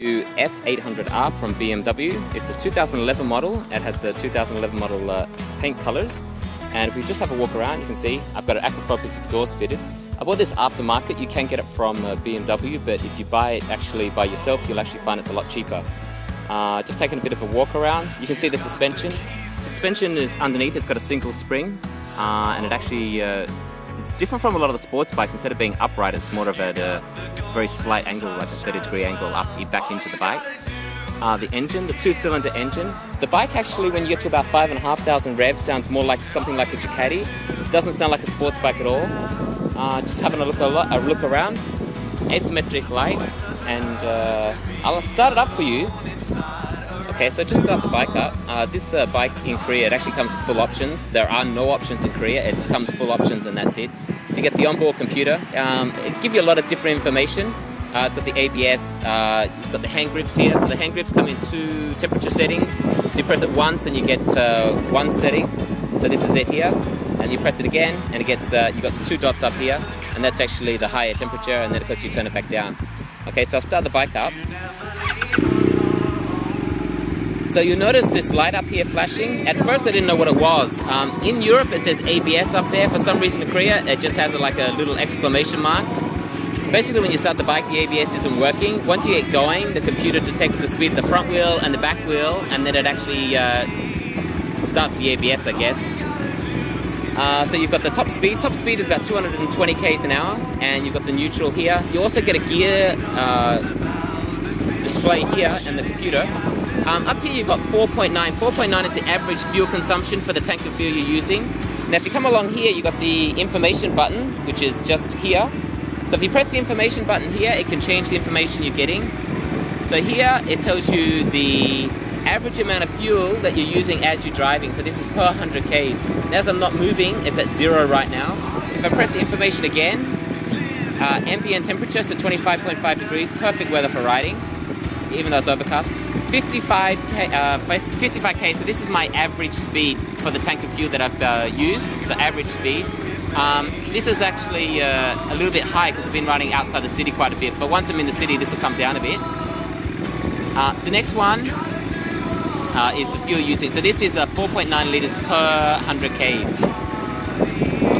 F800R from BMW. It's a 2011 model. It has the 2011 model paint colors. And if we just have a walk around, you can see I've got an aquaphobic exhaust fitted. I bought this aftermarket. You can get it from BMW, but if you buy it actually by yourself, you'll actually find it's a lot cheaper. Just taking a bit of a walk around. You can see the suspension. The suspension is underneath. It's got a single spring, and it actually it's different from a lot of the sports bikes. Instead of being upright, it's more of a very slight angle, like a 30-degree angle up back into the bike. The engine, the two-cylinder engine. The bike actually, when you get to about 5,500 revs, sounds more like something like a Ducati. It doesn't sound like a sports bike at all. Just having a look around. Asymmetric lights, and I'll start it up for you. Okay, so just start the bike up. This bike in Korea, it actually comes with full options. There are no options in Korea. It comes full options and that's it. So you get the onboard computer. It gives you a lot of different information. It's got the ABS, you've got the hand grips here. So the hand grips come in two temperature settings. So you press it once and you get one setting. So this is it here. And you press it again and it gets, you've got the two dots up here. And that's actually the higher temperature, and then of course you turn it back down. Okay, so I'll start the bike up. So you'll notice this light up here flashing. At first I didn't know what it was. In Europe it says ABS up there. For some reason in Korea it just has like a little exclamation mark. Basically when you start the bike, the ABS isn't working. Once you get going, the computer detects the speed of the front wheel and the back wheel, and then it actually starts the ABS, I guess. So you've got the top speed. Top speed is about 220 km an hour, and you've got the neutral here. You also get a gear display here in the computer. Up here you've got 4.9. 4.9 is the average fuel consumption for the tank of fuel you're using. Now if you come along here, you've got the information button, which is just here. So if you press the information button here, it can change the information you're getting. So here it tells you the average amount of fuel that you're using as you're driving. So this is per 100 Ks. And as I'm not moving, it's at 0 right now. If I press the information again, ambient temperature, so 25.5 degrees, perfect weather for riding, even though it's overcast. 55k, so this is my average speed for the tank of fuel that I've used, so average speed. This is actually a little bit high because I've been riding outside the city quite a bit, but once I'm in the city this will come down a bit. The next one is the fuel usage. So this is 4.9 litres per 100 Ks.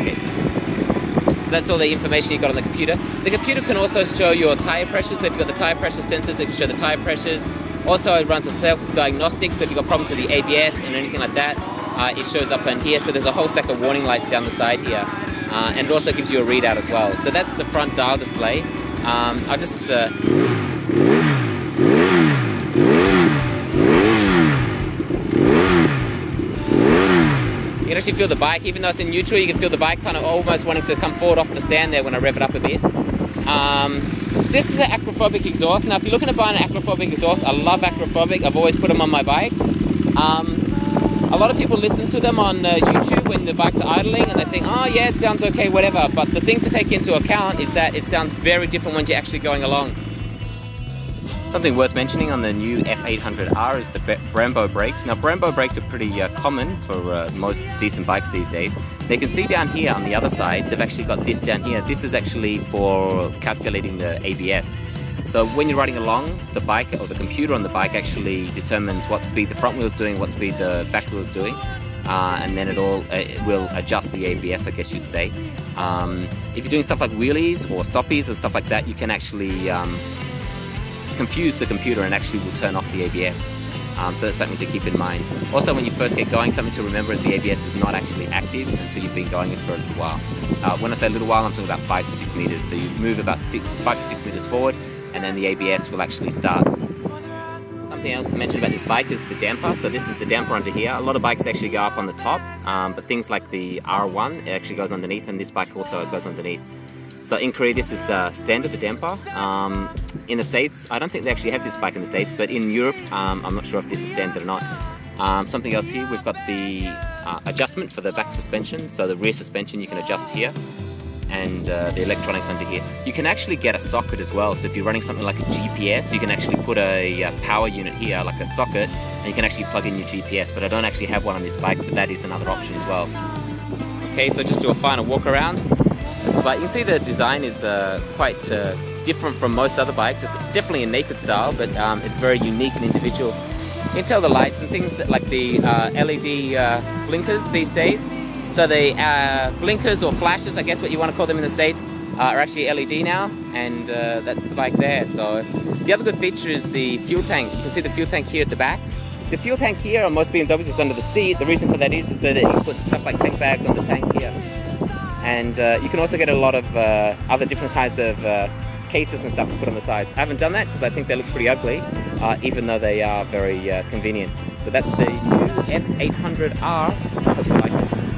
Okay. So that's all the information you got on the computer. The computer can also show your tyre pressure, so if you've got the tyre pressure sensors, it can show the tyre pressures. Also it runs a self-diagnostic, so if you've got problems with the ABS and anything like that, it shows up in here. So there's a whole stack of warning lights down the side here. And it also gives you a readout as well. So that's the front dial display. I'll just... You can actually feel the bike, even though it's in neutral, you can feel the bike kind of almost wanting to come forward off the stand there when I rev it up a bit. This is an aquaphobic exhaust. Now if you're looking to buy an aquaphobic exhaust, I love aquaphobic. I've always put them on my bikes. A lot of people listen to them on YouTube when the bikes are idling and they think, oh yeah, it sounds okay, whatever. But the thing to take into account is that it sounds very different when you're actually going along. Something worth mentioning on the new F800R is the Brembo brakes. Now Brembo brakes are pretty common for most decent bikes these days. They can see down here on the other side, they've actually got this down here. This is actually for calculating the ABS. So when you're riding along, the bike or the computer on the bike actually determines what speed the front wheel's doing, what speed the back wheel's doing, and then it will adjust the ABS, I guess you'd say. If you're doing stuff like wheelies or stoppies and stuff like that, you can actually confuse the computer and actually will turn off the ABS. So that's something to keep in mind. Also, when you first get going, something to remember is the ABS is not actually active until you've been going it for a little while. When I say a little while, I'm talking about 5 to 6 meters. So you move about 5 to 6 meters forward, and then the ABS will actually start. Something else to mention about this bike is the damper. So this is the damper under here. A lot of bikes actually go up on the top, but things like the R1, it actually goes underneath, and this bike also goes underneath. So in Korea, this is standard, the damper. In the States, I don't think they actually have this bike in the States, but in Europe, I'm not sure if this is standard or not. Something else here, we've got the adjustment for the back suspension. So the rear suspension you can adjust here, and the electronics under here. You can actually get a socket as well. So if you're running something like a GPS, you can actually put a power unit here, like a socket, and you can actually plug in your GPS. But I don't actually have one on this bike, but that is another option as well. Okay, so just do a final walk around. But you can see the design is quite different from most other bikes. It's definitely a naked style, but it's very unique and individual. You can tell the lights and things like the LED blinkers these days. So the blinkers or flashes, I guess what you want to call them in the States, are actually LED now, and that's the bike there. So the other good feature is the fuel tank. You can see the fuel tank here at the back. The fuel tank here on most BMWs is under the seat. The reason for that is so that you can put stuff like tank bags on the tank here. And you can also get a lot of other different kinds of cases and stuff to put on the sides. I haven't done that because I think they look pretty ugly, even though they are very convenient. So that's the new F800R. I hope you like it.